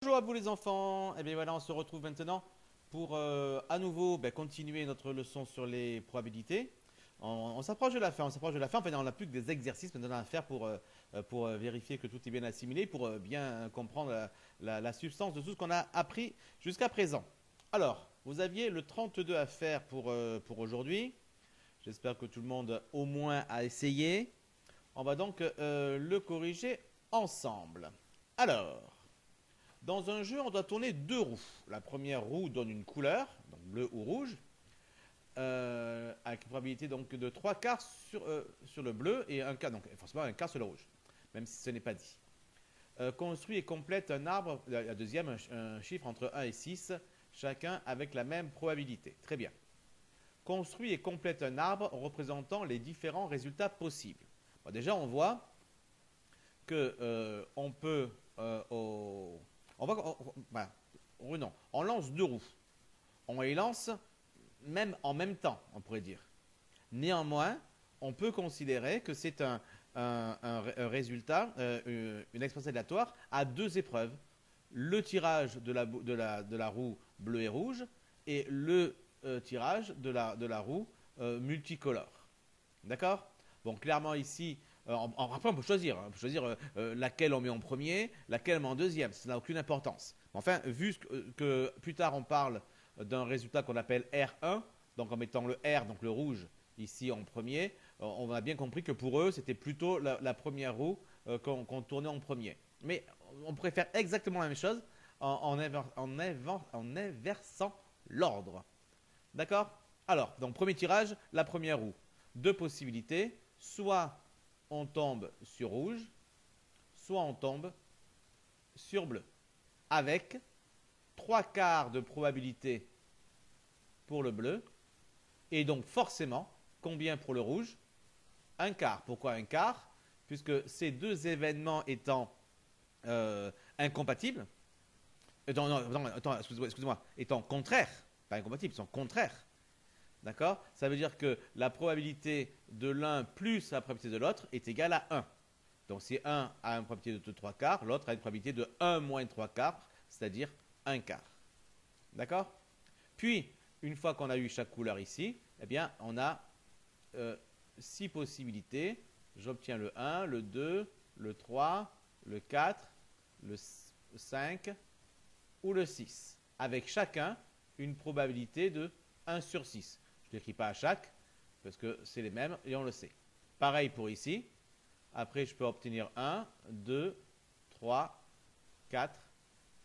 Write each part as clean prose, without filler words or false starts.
Bonjour à vous les enfants, et bien voilà, on se retrouve maintenant pour à nouveau continuer notre leçon sur les probabilités. On s'approche de la fin, enfin on n'a plus que des exercices maintenant à faire pour vérifier que tout est bien assimilé, pour bien comprendre la substance de tout ce qu'on a appris jusqu'à présent. Alors, vous aviez le 32 à faire pour aujourd'hui. J'espère que tout le monde au moins a essayé. On va donc le corriger ensemble. Alors, dans un jeu, on doit tourner deux roues. La première roue donne une couleur, donc bleu ou rouge, avec une probabilité donc de 3 quarts sur le bleu et un quart, donc forcément un quart sur le rouge, même si ce n'est pas dit. Construit et complète un arbre, la deuxième, un chiffre entre 1 et 6, chacun avec la même probabilité. Très bien. Construit et complète un arbre représentant les différents résultats possibles. Bon, déjà, on voit que on peut on lance deux roues. On les lance même en même temps, on pourrait dire. Néanmoins, on peut considérer que c'est un résultat, une expression aléatoire à deux épreuves. Le tirage de la roue bleue et rouge et le tirage de la roue multicolore. D'accord? Bon, clairement ici, après on peut choisir. On peut choisir laquelle on met en premier, laquelle on met en deuxième. Ça n'a aucune importance. Enfin, vu que plus tard on parle d'un résultat qu'on appelle R1, donc en mettant le R, donc le rouge, ici en premier, on a bien compris que pour eux, c'était plutôt la première roue qu'on tournait en premier. Mais on pourrait faire exactement la même chose en inversant l'ordre. D'accord? Alors, donc premier tirage, la première roue. Deux possibilités. Soit on tombe sur rouge, soit on tombe sur bleu. Avec trois quarts de probabilité pour le bleu. Et donc forcément, combien pour le rouge? Un quart. Pourquoi un quart? Puisque ces deux événements étant incompatibles, non, excusez-moi, étant contraires, pas incompatibles, sont contraires. D'accord? Ça veut dire que la probabilité de l'un plus la probabilité de l'autre est égale à 1. Donc si un a une probabilité de 3 quarts, l'autre a une probabilité de 1 moins 3 quarts, c'est-à-dire un quart. D'accord? Puis, une fois qu'on a eu chaque couleur ici, eh bien, on a 6 possibilités. J'obtiens le 1, le 2, le 3, le 4, le 5 ou le 6. Avec chacun une probabilité de 1 sur 6. Je ne l'écris pas à chaque, parce que c'est les mêmes et on le sait. Pareil pour ici. Après, je peux obtenir 1, 2, 3, 4,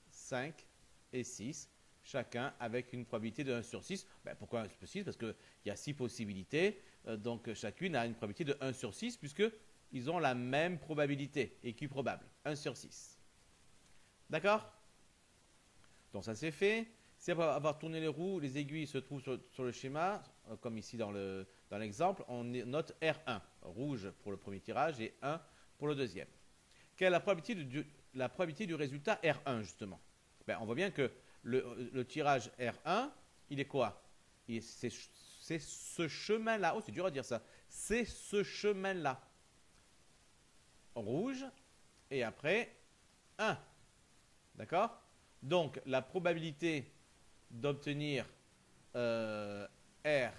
5 et 6. Chacun avec une probabilité de 1 sur 6. Ben, pourquoi 1 sur 6? Parce qu'il y a 6 possibilités. Donc chacune a une probabilité de 1 sur 6, puisqu'ils ont la même probabilité, équiprobable. 1 sur 6. D'accord? Donc ça c'est fait. Si après avoir tourné les roues, les aiguilles se trouvent sur le schéma, comme ici dans l'exemple, on note R1, rouge pour le premier tirage et 1 pour le deuxième. Quelle est la probabilité du résultat R1 justement? Ben, on voit bien que le tirage R1, il est quoi? C'est ce chemin-là. Oh, c'est dur à dire ça. C'est ce chemin-là. Rouge et après 1. D'accord? Donc la probabilité d'obtenir R1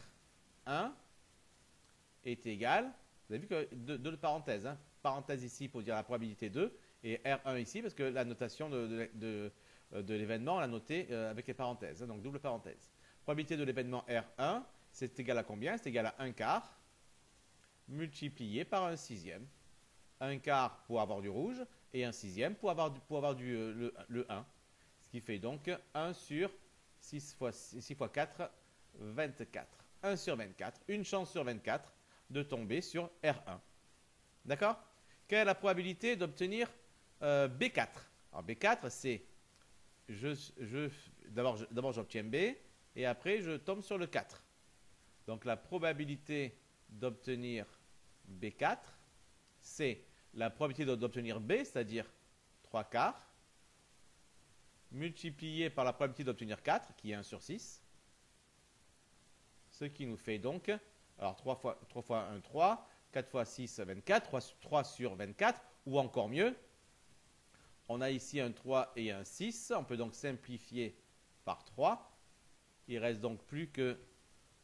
est égale, vous avez vu que deux parenthèses, hein, parenthèse ici pour dire la probabilité 2 et R1 ici parce que la notation de l'événement, on l'a noté avec les parenthèses, hein, donc double parenthèse. Probabilité de l'événement R1, c'est égal à combien? C'est égal à 1 quart multiplié par un sixième. 1 quart pour avoir du rouge et un sixième pour avoir le 1. Ce qui fait donc 1 sur 6 fois 4, 24. 1 sur 24, une chance sur 24 de tomber sur R1. D'accord? Quelle est la probabilité d'obtenir B4? Alors B4, c'est d'abord j'obtiens B et après je tombe sur le 4. Donc la probabilité d'obtenir B4, c'est la probabilité d'obtenir B, c'est-à-dire 3 quarts, multiplié par la probabilité d'obtenir 4, qui est 1 sur 6, ce qui nous fait donc, alors 3 fois 1, 3, 4 fois 6, 24, 3 sur 24, ou encore mieux, On a ici un 3 et un 6. On peut donc simplifier par 3. Il reste donc plus que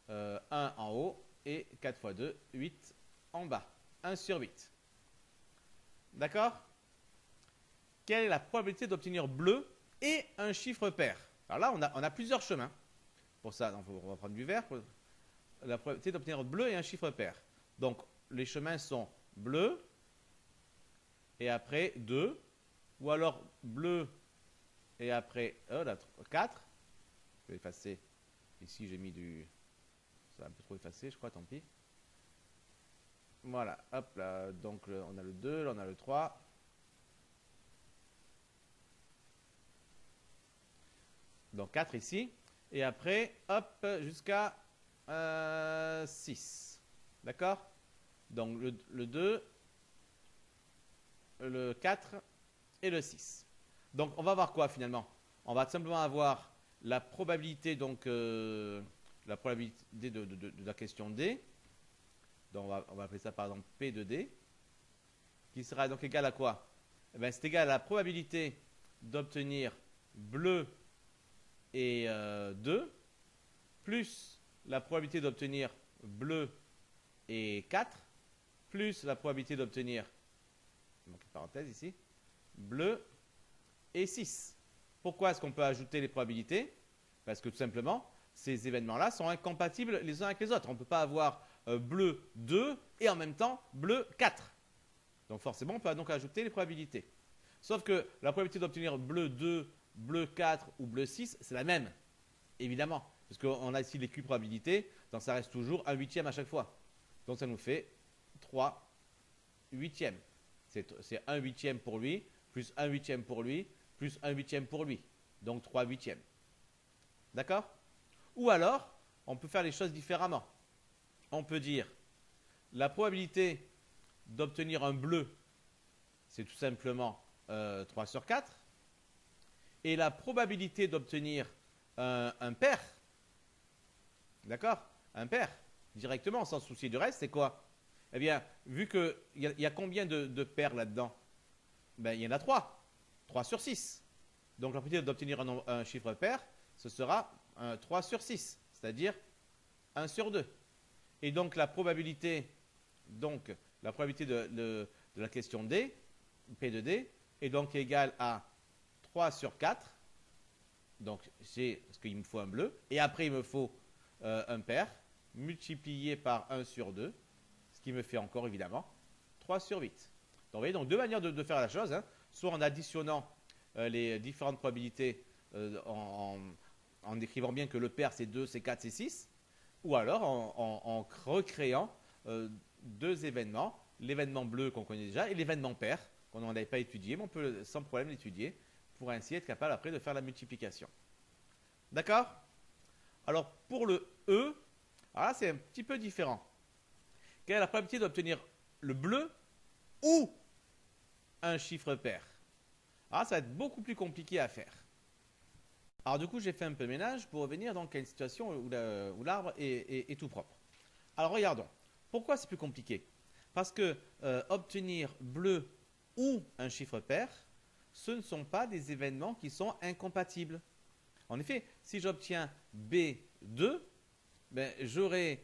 1 en haut et 4 fois 2, 8 en bas. 1 sur 8. D'accord? Quelle est la probabilité d'obtenir bleu et un chiffre pair? Alors là, on a plusieurs chemins. Pour ça, donc, on va prendre du vert. La probabilité d'obtenir bleu et un chiffre pair. Donc, les chemins sont bleu et après 2. Ou alors bleu et après 4. Je vais effacer. Ici, j'ai mis du... Ça a un peu trop effacé, je crois, tant pis. Voilà, hop là. Donc, on a le 2, là, on a le 3. Donc 4 ici. Et après, hop, jusqu'à 6. D'accord? Donc le 2, le 4 et le 6. Donc on va voir quoi finalement? On va simplement avoir la probabilité, donc la probabilité de la question D. Donc on va appeler ça par exemple P de D. Qui sera donc égal à quoi? Eh bien, c'est égal à la probabilité d'obtenir bleu et 2, plus la probabilité d'obtenir bleu et 4, plus la probabilité d'obtenir, donc parenthèse ici, bleu et 6. Pourquoi est-ce qu'on peut ajouter les probabilités? Parce que tout simplement, ces événements-là sont incompatibles les uns avec les autres. On ne peut pas avoir bleu 2 et en même temps bleu 4. Donc forcément, on peut donc ajouter les probabilités. Sauf que la probabilité d'obtenir bleu 2, bleu 4 ou bleu 6, c'est la même, évidemment. Parce qu'on a ici les Q probabilités, donc ça reste toujours un huitième à chaque fois. Donc ça nous fait 3 huitièmes. C'est 1 huitième pour lui, plus 1 huitième pour lui, plus 1 huitième pour lui. Donc 3 huitièmes. D'accord? Ou alors, on peut faire les choses différemment. On peut dire la probabilité d'obtenir un bleu, c'est tout simplement 3 sur 4. Et la probabilité d'obtenir un pair, d'accord? Un pair, directement, sans souci du reste, c'est quoi? Eh bien, vu qu'il y a combien de paires là-dedans? Ben, il y en a 3. 3 sur 6. Donc la probabilité d'obtenir un chiffre pair, ce sera 3 sur 6, c'est-à-dire 1 sur 2. Et donc la probabilité de la question D, P de D, est donc égale à 3 sur 4. Donc c'est parce qu'il me faut un bleu. Et après, il me faut un pair multiplié par 1 sur 2, ce qui me fait encore évidemment 3 sur 8. Donc vous voyez, donc deux manières de faire la chose. Hein. Soit en additionnant les différentes probabilités en écrivant bien que le pair c'est 2, c'est 4, c'est 6. Ou alors en recréant deux événements, l'événement bleu qu'on connaît déjà et l'événement pair qu'on n'avait pas étudié, mais on peut sans problème l'étudier pour ainsi être capable après de faire la multiplication. D'accord? Alors pour le E, alors là c'est un petit peu différent. Quelle est la probabilité d'obtenir le bleu ou un chiffre pair? Alors ça va être beaucoup plus compliqué à faire. Alors du coup j'ai fait un peu de ménage pour revenir donc à une situation où l'arbre est tout propre. Alors regardons. Pourquoi c'est plus compliqué? Parce que obtenir bleu ou un chiffre pair, ce ne sont pas des événements qui sont incompatibles. En effet, si j'obtiens B2, ben, j'aurai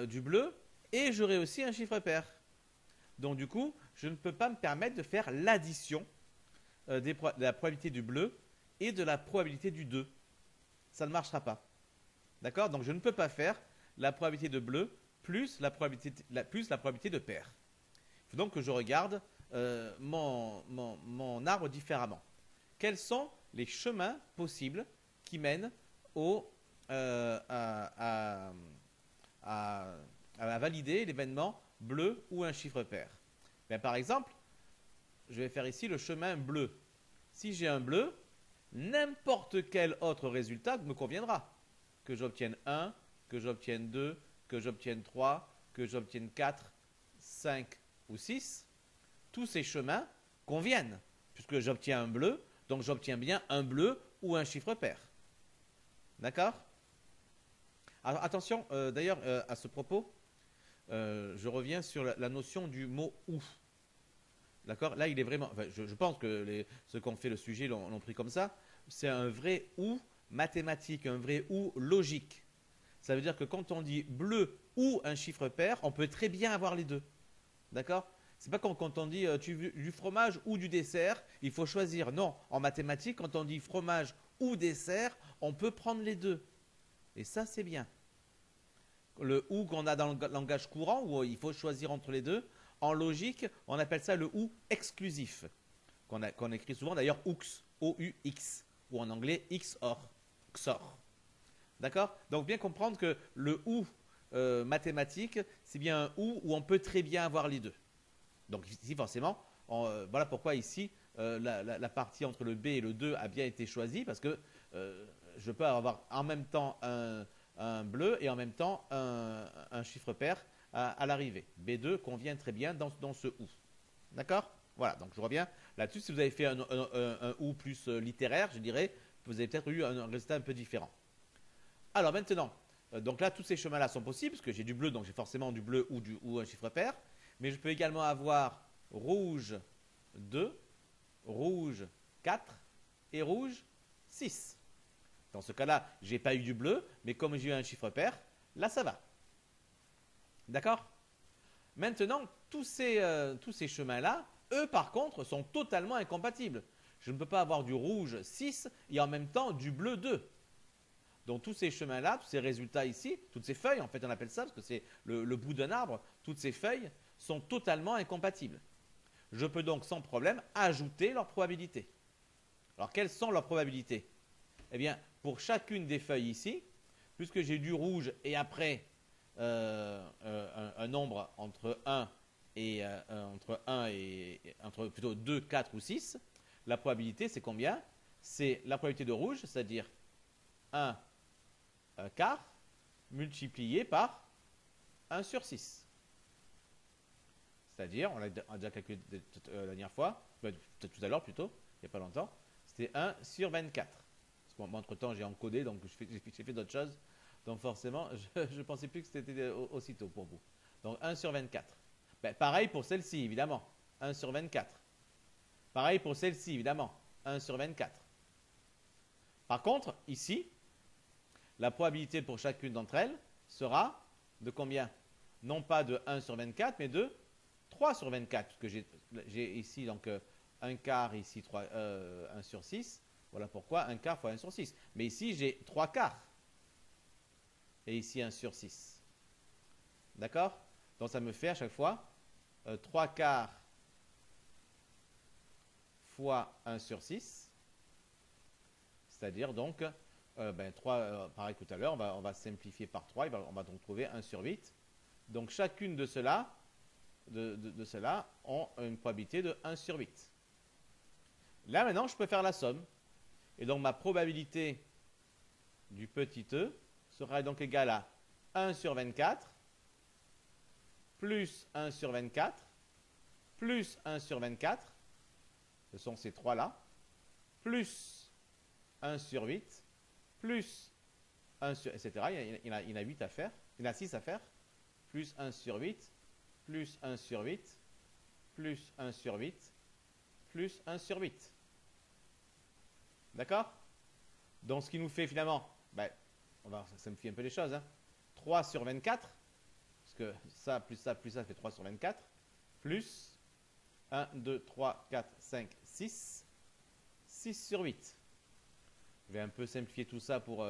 du bleu et j'aurai aussi un chiffre pair. Donc du coup, je ne peux pas me permettre de faire l'addition de la probabilité du bleu et de la probabilité du 2. Ça ne marchera pas. D'accord? Donc je ne peux pas faire la probabilité de bleu plus la probabilité de pair. Il faut donc que je regarde mon arbre différemment. Quels sont les chemins possibles qui mènent à valider l'événement bleu ou un chiffre pair? Ben, par exemple, je vais faire ici le chemin bleu. Si j'ai un bleu, n'importe quel autre résultat me conviendra. Que j'obtienne 1, que j'obtienne 2, que j'obtienne 3, que j'obtienne 4, 5 ou 6, tous ces chemins conviennent, puisque j'obtiens un bleu, donc j'obtiens bien un bleu ou un chiffre pair. D'accord? Alors attention, d'ailleurs, à ce propos, je reviens sur la notion du mot « ou ». D'accord? Là, il est vraiment. Enfin, je pense que ceux qui ont fait le sujet l'ont pris comme ça. C'est un vrai ou mathématique, un vrai ou logique. Ça veut dire que quand on dit bleu ou un chiffre pair, on peut très bien avoir les deux. D'accord? C'est pas comme quand on dit tu veux du fromage ou du dessert, il faut choisir. Non, en mathématiques, quand on dit fromage ou dessert, on peut prendre les deux. Et ça, c'est bien. Le ou qu'on a dans le langage courant, où il faut choisir entre les deux, en logique, on appelle ça le ou exclusif, qu'on écrit souvent d'ailleurs OUX, O-U-X, ou en anglais XOR, XOR. D'accord? Donc bien comprendre que le ou mathématique, c'est bien un ou où on peut très bien avoir les deux. Donc ici, forcément, voilà pourquoi ici, la partie entre le B et le 2 a bien été choisie, parce que je peux avoir en même temps un bleu et en même temps un chiffre pair à l'arrivée. B2 convient très bien dans ce OU. D'accord? Voilà, donc je reviens là-dessus. Si vous avez fait un OU plus littéraire, je dirais, vous avez peut-être eu un résultat un peu différent. Alors maintenant, donc là, tous ces chemins-là sont possibles, parce que j'ai du bleu, donc j'ai forcément du bleu ou un chiffre pair. Mais je peux également avoir rouge 2, rouge 4 et rouge 6. Dans ce cas-là, je n'ai pas eu du bleu, mais comme j'ai eu un chiffre pair, là ça va. D'accord? Maintenant, tous ces chemins-là, eux par contre, sont totalement incompatibles. Je ne peux pas avoir du rouge 6 et en même temps du bleu 2. Donc tous ces chemins-là, tous ces résultats ici, toutes ces feuilles, en fait on appelle ça, parce que c'est le bout d'un arbre, toutes ces feuilles sont totalement incompatibles. Je peux donc sans problème ajouter leurs probabilités. Alors quelles sont leurs probabilités? Eh bien, pour chacune des feuilles ici, puisque j'ai du rouge et après un nombre entre 1 et entre plutôt 2, 4 ou 6, la probabilité c'est combien? C'est la probabilité de rouge, c'est-à-dire 1 quart multiplié par 1 sur 6. C'est-à-dire, on l'a déjà calculé la dernière fois, tout à l'heure plutôt, il n'y a pas longtemps, c'était 1 sur 24. Parce que moi, entre-temps, j'ai encodé, donc j'ai fait d'autres choses. Donc forcément, je ne pensais plus que c'était aussitôt pour vous. Donc 1 sur 24. Ben, pareil pour celle-ci, évidemment. 1 sur 24. Pareil pour celle-ci, évidemment. 1 sur 24. Par contre, ici, la probabilité pour chacune d'entre elles sera de combien? Non pas de 1 sur 24, mais de 3 sur 24, parce que j'ai ici donc 1 quart, ici 1 sur 6. Voilà pourquoi 1 quart fois 1 sur 6. Mais ici, j'ai 3 quarts. Et ici 1 sur 6. D'accord? Donc ça me fait à chaque fois 3 quarts fois 1 sur 6. C'est-à-dire donc 3, pareil que tout à l'heure, on va simplifier par 3, on va donc trouver 1 sur 8. Donc chacune de ceux-là ont une probabilité de 1 sur 8. Là maintenant, je peux faire la somme. Et donc ma probabilité du petit e sera donc égale à 1 sur 24 plus 1 sur 24 plus 1 sur 24, ce sont ces trois-là, plus 1 sur 8 plus 1 sur, etc. Il y en a 8 à faire, il y en a 6 à faire, plus 1 sur 8 plus 1 sur 8 plus 1 sur 8 plus 1 sur 8. D'accord? Donc ce qui nous fait finalement, on va simplifier un peu les choses, 3 sur 24, parce que ça plus ça plus ça fait 3 sur 24, plus 1, 2, 3, 4, 5, 6, 6 sur 8. Je vais un peu simplifier tout ça pour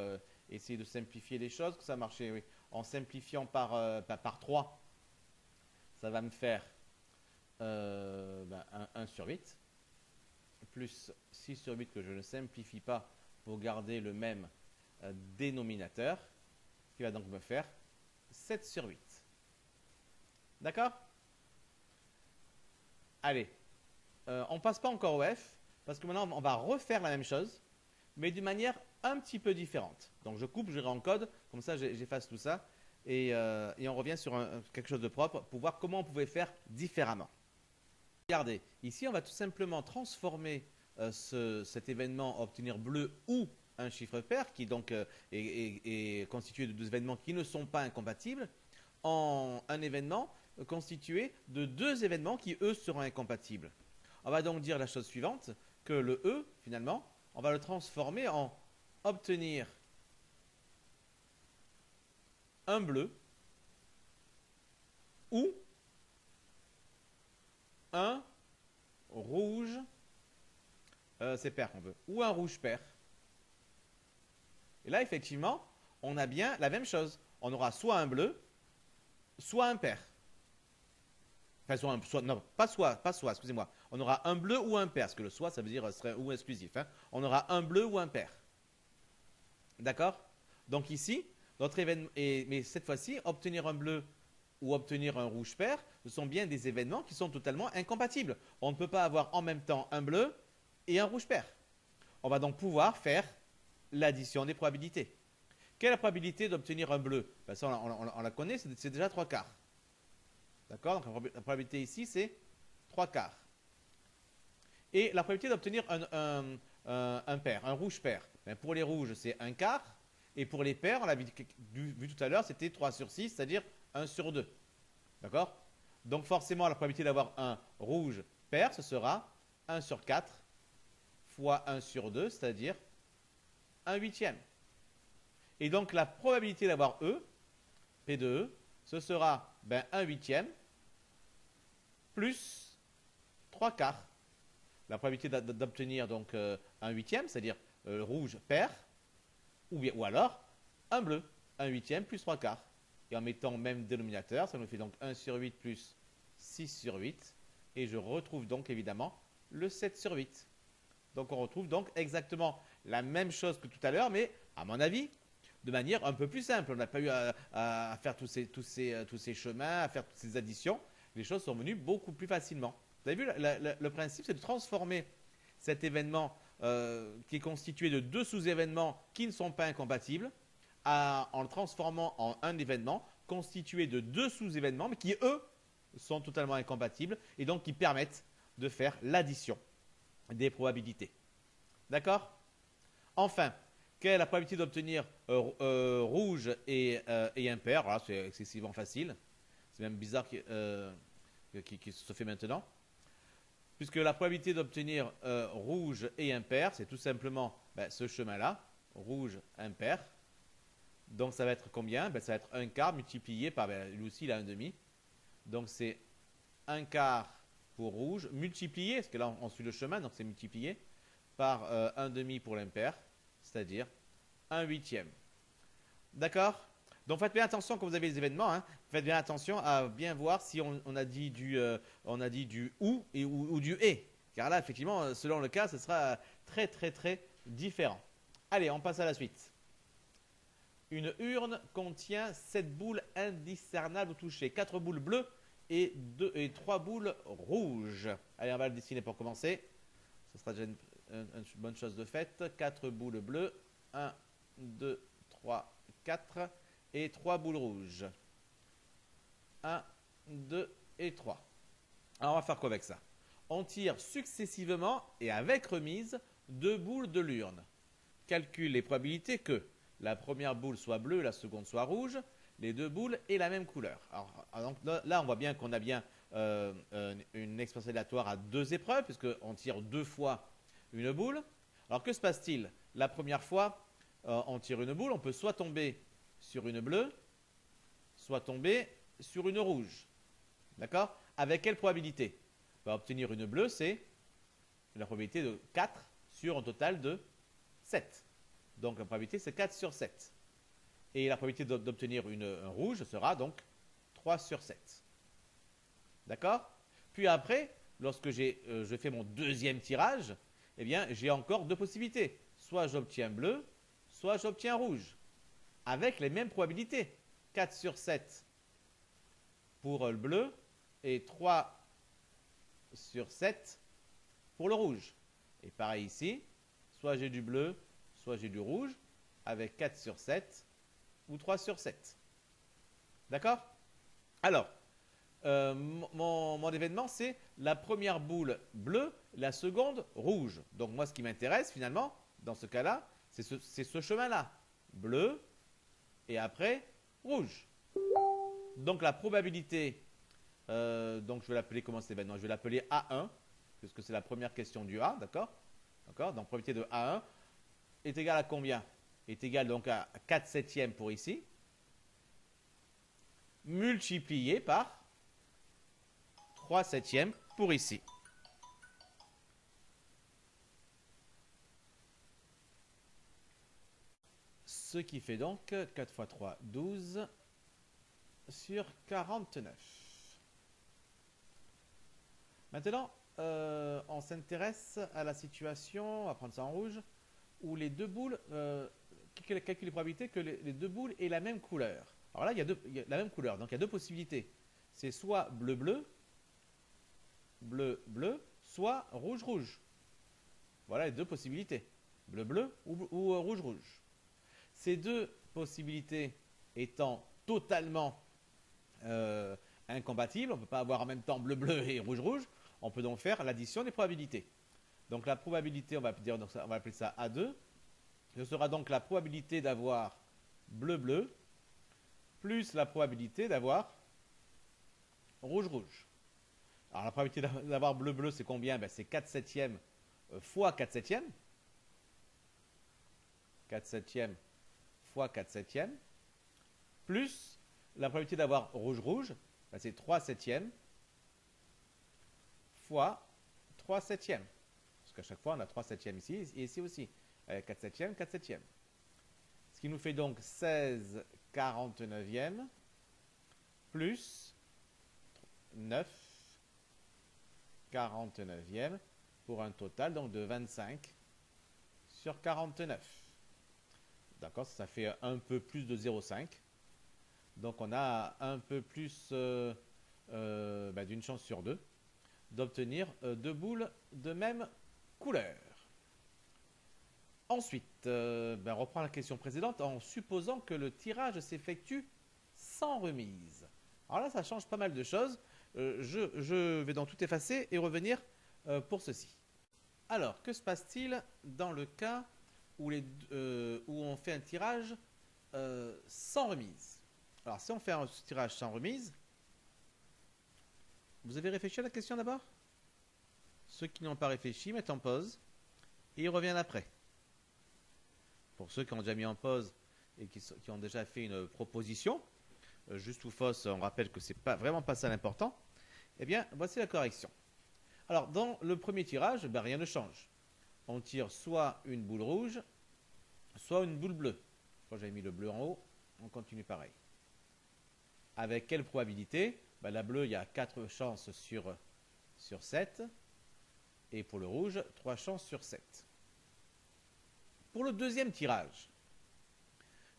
essayer de simplifier les choses, que ça marchait, oui. En simplifiant par 3, ça va me faire 1 sur 8, plus 6 sur 8 que je ne simplifie pas pour garder le même dénominateur, ce qui va donc me faire 7 sur 8. D'accord? Allez, on ne passe pas encore au F, parce que maintenant on va refaire la même chose, mais d'une manière un petit peu différente. Donc je coupe, je réencode, comme ça j'efface tout ça, et on revient sur quelque chose de propre pour voir comment on pouvait faire différemment. Regardez, ici on va tout simplement transformer cet événement obtenir bleu ou un chiffre pair, qui donc est constitué de deux événements qui ne sont pas incompatibles, en un événement constitué de deux événements qui, eux, seront incompatibles. On va donc dire la chose suivante, que le E, finalement, on va le transformer en obtenir un bleu ou un rouge, c'est pair qu'on veut, ou un rouge pair. Et là, effectivement, on a bien la même chose. On aura soit un bleu, soit un pair. Enfin, non, pas soit, excusez-moi. On aura un bleu ou un pair, parce que le soit, ça veut dire serait ou exclusif. Hein. On aura un bleu ou un pair. D'accord? Donc ici, notre événement, mais cette fois-ci, obtenir un bleu ou obtenir un rouge pair, ce sont bien des événements qui sont totalement incompatibles. On ne peut pas avoir en même temps un bleu et un rouge pair. On va donc pouvoir faire l'addition des probabilités. Quelle est la probabilité d'obtenir un bleu? Ben ça, on la connaît, c'est déjà 3/4. D'accord? Donc la probabilité ici, c'est 3/4. Et la probabilité d'obtenir un pair, un rouge pair, ben pour les rouges, c'est 1/4. Et pour les pairs, on l'a vu tout à l'heure, c'était 3/6, c'est-à-dire 1/2. D'accord? Donc forcément, la probabilité d'avoir un rouge pair, ce sera 1/4 fois 1/2, c'est-à-dire 1/8. Et donc la probabilité d'avoir E, P de E, ce sera 1/8 plus 3/4. La probabilité d'obtenir donc 1/8, c'est-à-dire rouge pair, ou alors un bleu, 1/8 plus 3/4. Et en mettant même dénominateur, ça nous fait donc 1/8 plus 6/8. Et je retrouve donc évidemment le 7/8. Donc on retrouve donc exactement la même chose que tout à l'heure, mais à mon avis, de manière un peu plus simple. On n'a pas eu à faire tous ces chemins, à faire toutes ces additions. Les choses sont venues beaucoup plus facilement. Vous avez vu, le principe, c'est de transformer cet événement qui est constitué de deux sous-événements qui ne sont pas incompatibles en le transformant en un événement constitué de deux sous-événements, mais qui, eux, sont totalement incompatibles et donc qui permettent de faire l'addition des probabilités. D'accord? Enfin, quelle est la probabilité d'obtenir rouge et impair? Voilà, c'est excessivement facile. C'est même bizarre qu'il se fait maintenant. Puisque la probabilité d'obtenir rouge et impair, c'est tout simplement ce chemin-là, rouge impair. Donc ça va être combien? Ça va être 1/4 multiplié par, lui aussi il a 1/2. Donc c'est 1/4 pour rouge, multiplié, parce que là on suit le chemin, donc c'est multiplié, par 1/2 pour l'impair, c'est-à-dire 1/8. D'accord? Donc faites bien attention quand vous avez les événements, hein, faites bien attention à bien voir si on a dit du ou ou du et. Car là, effectivement, selon le cas, ce sera très très très différent. Allez, on passe à la suite. Une urne contient 7 boules indiscernables au toucher, 4 boules bleues et 3 boules rouges. Allez, on va le dessiner pour commencer. Ce sera déjà une bonne chose de faite. 4 boules bleues, 1, 2, 3, 4 et 3 boules rouges. 1, 2 et 3. Alors on va faire quoi avec ça? On tire successivement et avec remise 2 boules de l'urne. Calcule les probabilités que la première boule soit bleue, la seconde soit rouge, les deux boules aient la même couleur. Alors là, on voit bien qu'on a bien une expression aléatoire à deux épreuves, puisqu'on tire deux fois une boule. Alors que se passe-t-il? La première fois, on tire une boule, on peut soit tomber sur une bleue, soit tomber sur une rouge. D'accord? Avec quelle probabilité? Obtenir une bleue, c'est la probabilité de 4 sur un total de 7. Donc la probabilité, c'est 4 sur 7. Et la probabilité d'obtenir un rouge sera donc 3 sur 7. D'accord? Puis après, lorsque je fais mon deuxième tirage, eh bien, j'ai encore deux possibilités. Soit j'obtiens bleu, soit j'obtiens rouge. Avec les mêmes probabilités. 4 sur 7 pour le bleu et 3 sur 7 pour le rouge. Et pareil ici, soit j'ai du bleu, soit j'ai du rouge, avec 4 sur 7 ou 3 sur 7. D'accord? Alors, mon événement, c'est la première boule bleue, la seconde rouge. Donc moi, ce qui m'intéresse finalement, dans ce cas-là, c'est ce chemin-là. Bleu et après rouge. Donc la probabilité, donc je vais l'appeler comment cet événement? Je vais l'appeler A1. puisque c'est la première question du A, d'accord? D'accord? Donc probabilité de A1 est égale à combien? Est égale donc à 4 septièmes pour ici, multiplié par 3 septièmes pour ici. Ce qui fait donc 4 fois 3, 12 sur 49. Maintenant, on s'intéresse à la situation, on va prendre ça en rouge, où les deux boules, calcule les probabilités que les deux boules aient la même couleur. Alors là, il y a la même couleur, donc il y a deux possibilités. C'est soit bleu-bleu, bleu-bleu, soit rouge-rouge. Voilà les deux possibilités, bleu-bleu ou rouge-rouge. Ces deux possibilités étant totalement incompatibles, on ne peut pas avoir en même temps bleu-bleu et rouge-rouge, on peut donc faire l'addition des probabilités. Donc la probabilité, on va appeler ça A2, ce sera donc la probabilité d'avoir bleu-bleu plus la probabilité d'avoir rouge-rouge. Alors la probabilité d'avoir bleu-bleu, c'est combien? Ben, c'est 4 septièmes fois 4 septièmes. 4 septièmes fois 4 septièmes. Plus la probabilité d'avoir rouge-rouge, ben, c'est 3 septièmes fois 3 septièmes. Parce qu'à chaque fois, on a 3 septièmes ici et ici aussi. 4 septièmes, 4 septièmes. Ce qui nous fait donc 16 49e plus 9 49e pour un total donc de 25 sur 49. D'accord, ça fait un peu plus de 0,5. Donc on a un peu plus d'une chance sur deux d'obtenir deux boules de même couleur. Ensuite, on reprend la question précédente en supposant que le tirage s'effectue sans remise. Alors là, ça change pas mal de choses. Je vais donc tout effacer et revenir pour ceci. Alors, que se passe-t-il dans le cas où on fait un tirage sans remise? Alors, si on fait un tirage sans remise, vous avez réfléchi à la question d'abord? Ceux qui n'ont pas réfléchi mettent en pause et ils reviennent après. Pour ceux qui ont déjà mis en pause et qui ont déjà fait une proposition, juste ou fausse, on rappelle que c'est vraiment pas ça l'important, eh bien, voici la correction. Alors, dans le premier tirage, rien ne change. On tire soit une boule rouge, soit une boule bleue. Quand j'avais mis le bleu en haut, on continue pareil. Avec quelle probabilité? La bleue, il y a 4 chances sur 7. Et pour le rouge, 3 chances sur 7. Pour le deuxième tirage,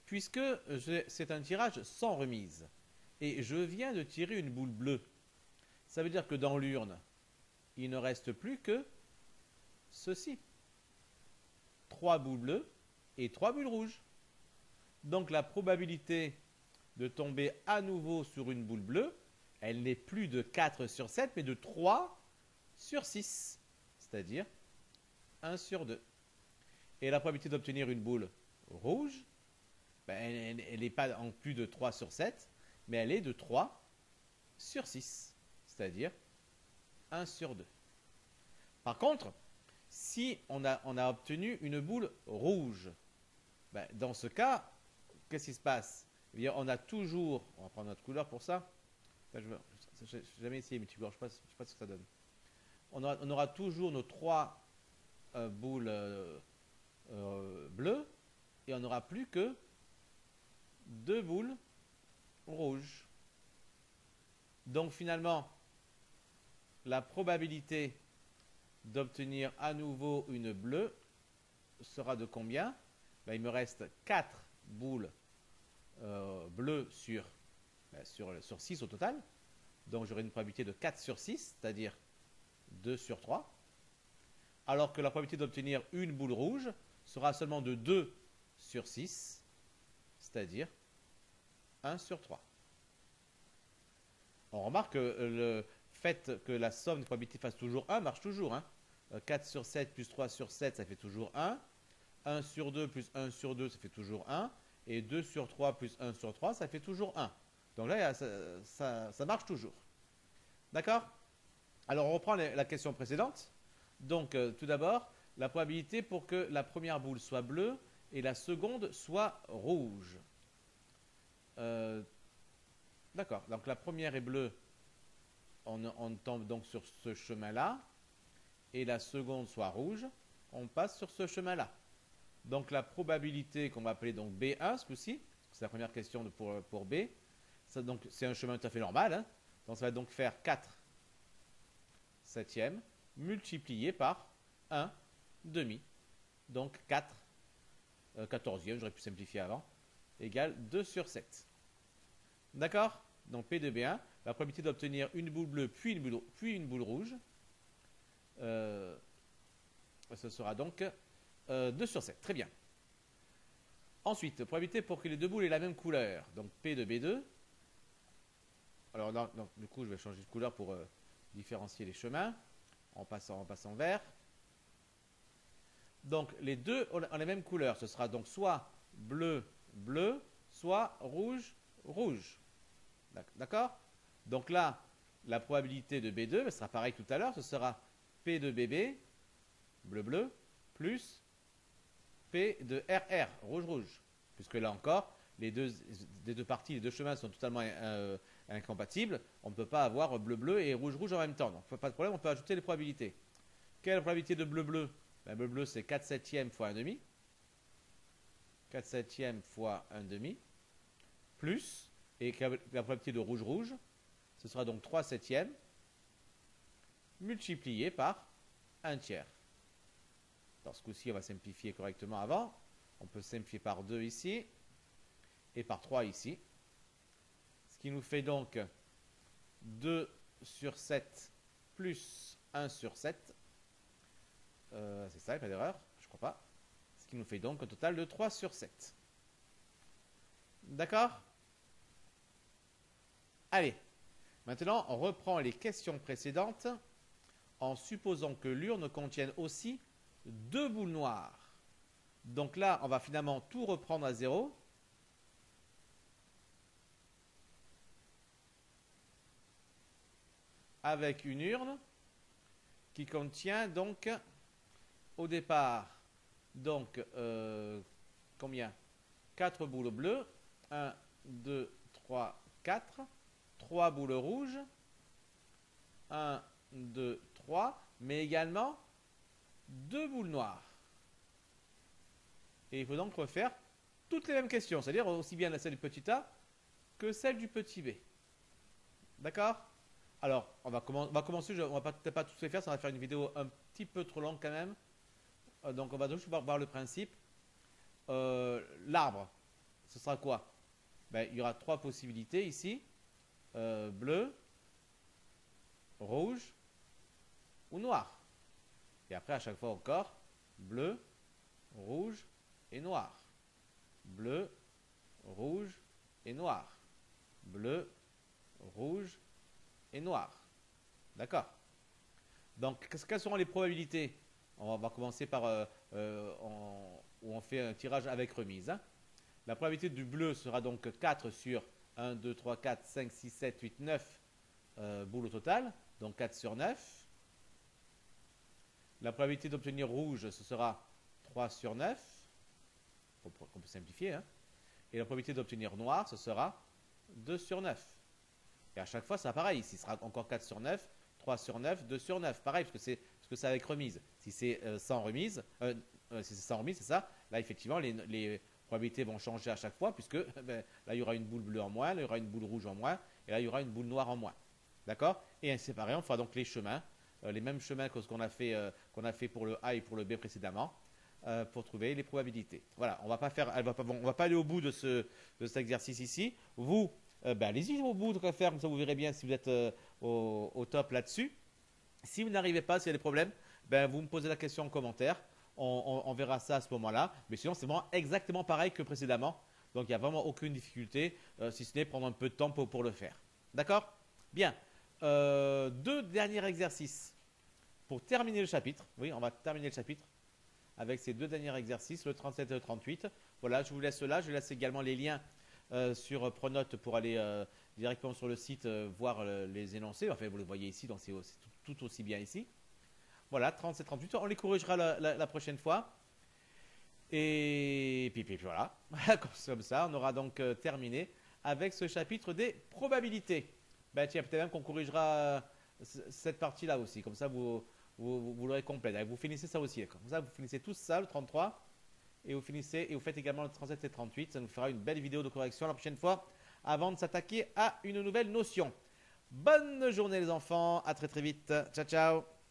puisque c'est un tirage sans remise, et je viens de tirer une boule bleue, ça veut dire que dans l'urne, il ne reste plus que ceci. 3 boules bleues et 3 bulles rouges. Donc la probabilité de tomber à nouveau sur une boule bleue, elle n'est plus de 4 sur 7, mais de 3 sur 6, c'est-à-dire 1 sur 2. Et la probabilité d'obtenir une boule rouge, elle n'est pas en plus de 3 sur 7, mais elle est de 3 sur 6, c'est-à-dire 1 sur 2. Par contre, si on a obtenu une boule rouge, dans ce cas, qu'est-ce qui se passe? Eh bien, on a toujours, on va prendre notre couleur pour ça. Je n'ai jamais essayé multicolore, je ne sais pas ce que ça donne. On aura toujours nos 3 boules bleues et on n'aura plus que 2 boules rouges. Donc finalement, la probabilité d'obtenir à nouveau une bleue sera de combien? Il me reste 4 boules bleues sur 6 au total. Donc j'aurai une probabilité de 4 sur 6, c'est-à-dire 2 sur 3. Alors que la probabilité d'obtenir une boule rouge sera seulement de 2 sur 6, c'est-à-dire 1 sur 3. On remarque que le fait que la somme des probabilités fasse toujours 1 marche toujours. 4 sur 7 plus 3 sur 7, ça fait toujours 1. 1 sur 2 plus 1 sur 2, ça fait toujours 1. Et 2 sur 3 plus 1 sur 3, ça fait toujours 1. Donc là, ça marche toujours. D'accord? Alors, on reprend la question précédente. Donc, tout d'abord, la probabilité pour que la première boule soit bleue et la seconde soit rouge. Euh, D'accord. Donc, la première est bleue. On tombe donc sur ce chemin-là. Et la seconde soit rouge. On passe sur ce chemin-là. Donc, la probabilité qu'on va appeler donc B1 ce coup-ci, c'est la première question pour B. Ça, donc, c'est un chemin tout à fait normal. Hein. Donc, ça va donc faire 4 septièmes multiplié par 1 demi. Donc 4 quatorzième, j'aurais pu simplifier avant, égale 2 sur 7. D'accord? Donc P de B1, la probabilité d'obtenir une boule bleue puis une boule rouge, ce sera donc 2 sur 7. Très bien. Ensuite, probabilité pour que les deux boules aient la même couleur. Donc P de B2. Alors non, du coup, je vais changer de couleur pour différencier les chemins en passant vert. Donc les deux ont la même couleur. Ce sera donc soit bleu, bleu, soit rouge, rouge. D'accord? Donc là, la probabilité de B2 sera pareil tout à l'heure. Ce sera P de BB, bleu, bleu, plus P de RR, rouge, rouge. Puisque là encore, les deux parties, les deux chemins sont totalement incompatibles. On ne peut pas avoir bleu, bleu et rouge, rouge en même temps. Donc pas de problème, on peut ajouter les probabilités. Quelle est la probabilité de bleu, bleu? Ben, bleu, bleu, c'est 4 septièmes fois 1 demi. 4 septièmes fois 1 demi. Plus, et la probabilité de rouge, rouge, ce sera donc 3 septièmes multiplié par 1 tiers. Dans ce coup-ci, on va simplifier correctement avant. On peut simplifier par 2 ici et par 3 ici. Ce qui nous fait donc 2 sur 7 plus 1 sur 7. C'est ça, il n'y a pas d'erreur, je crois pas. Ce qui nous fait donc un total de 3 sur 7. D'accord? Allez, maintenant on reprend les questions précédentes en supposant que l'urne contienne aussi 2 boules noires. Donc là, on va finalement tout reprendre à 0. Avec une urne qui contient donc au départ donc combien? 4 boules bleues. 1, 2, 3, 4. 3 boules rouges. 1, 2, 3. Mais également 2 boules noires. Et il faut donc refaire toutes les mêmes questions, c'est-à-dire aussi bien celle du petit a que celle du petit b. D'accord? Alors, on va commencer, on va peut-être pas tous les faire, ça va faire une vidéo un petit peu trop longue quand même. Donc on va juste voir le principe. L'arbre, ce sera quoi? Ben, il y aura 3 possibilités ici. Bleu, rouge ou noir. Et après, à chaque fois encore, bleu, rouge et noir. Bleu, rouge et noir. Bleu, rouge et noir. D'accord? Donc, quelles seront les probabilités? On va commencer par où on fait un tirage avec remise. Hein. La probabilité du bleu sera donc 4 sur 1, 2, 3, 4, 5, 6, 7, 8, 9 boules au total. Donc 4 sur 9. La probabilité d'obtenir rouge, ce sera 3 sur 9. On peut simplifier. Hein. Et la probabilité d'obtenir noir, ce sera 2 sur 9. Et à chaque fois, c'est pareil. Ici, ce sera encore 4 sur 9, 3 sur 9, 2 sur 9. Pareil, parce que c'est avec remise. Si c'est sans remise, c'est ça. Là, effectivement, les probabilités vont changer à chaque fois, puisque ben, là, il y aura une boule bleue en moins, là, il y aura une boule rouge en moins, et là, il y aura une boule noire en moins. D'accord? Et ainsi pareil, on fera donc les chemins, les mêmes chemins que ce qu'on a fait pour le A et pour le B précédemment, pour trouver les probabilités. Voilà, on va pas aller au bout de cet exercice ici. Vous, ben, allez-y au bout de quoi faire, comme ça vous verrez bien si vous êtes au top là-dessus. Si vous n'arrivez pas, s'il y a des problèmes, ben, vous me posez la question en commentaire. On verra ça à ce moment-là. Mais sinon, c'est vraiment exactement pareil que précédemment. Donc, il n'y a vraiment aucune difficulté, si ce n'est prendre un peu de temps pour le faire. D'accord? Bien. 2 derniers exercices pour terminer le chapitre. Oui, on va terminer le chapitre avec ces 2 derniers exercices, le 37 et le 38. Voilà, je vous laisse là. Je laisse également les liens sur Pronote pour aller directement sur le site voir les énoncés. Enfin, vous le voyez ici, donc c'est tout aussi bien ici. Voilà, 37, 38. On les corrigera la prochaine fois. Et puis voilà. Comme ça, on aura donc terminé avec ce chapitre des probabilités. Ben tiens, peut-être même qu'on corrigera cette partie-là aussi. Comme ça, vous l'aurez complète. Vous finissez ça aussi. Comme ça, vous finissez tous ça, le 33. Et vous faites également le 37 et 38. Ça nous fera une belle vidéo de correction la prochaine fois avant de s'attaquer à une nouvelle notion. Bonne journée les enfants. À très très vite. Ciao ciao.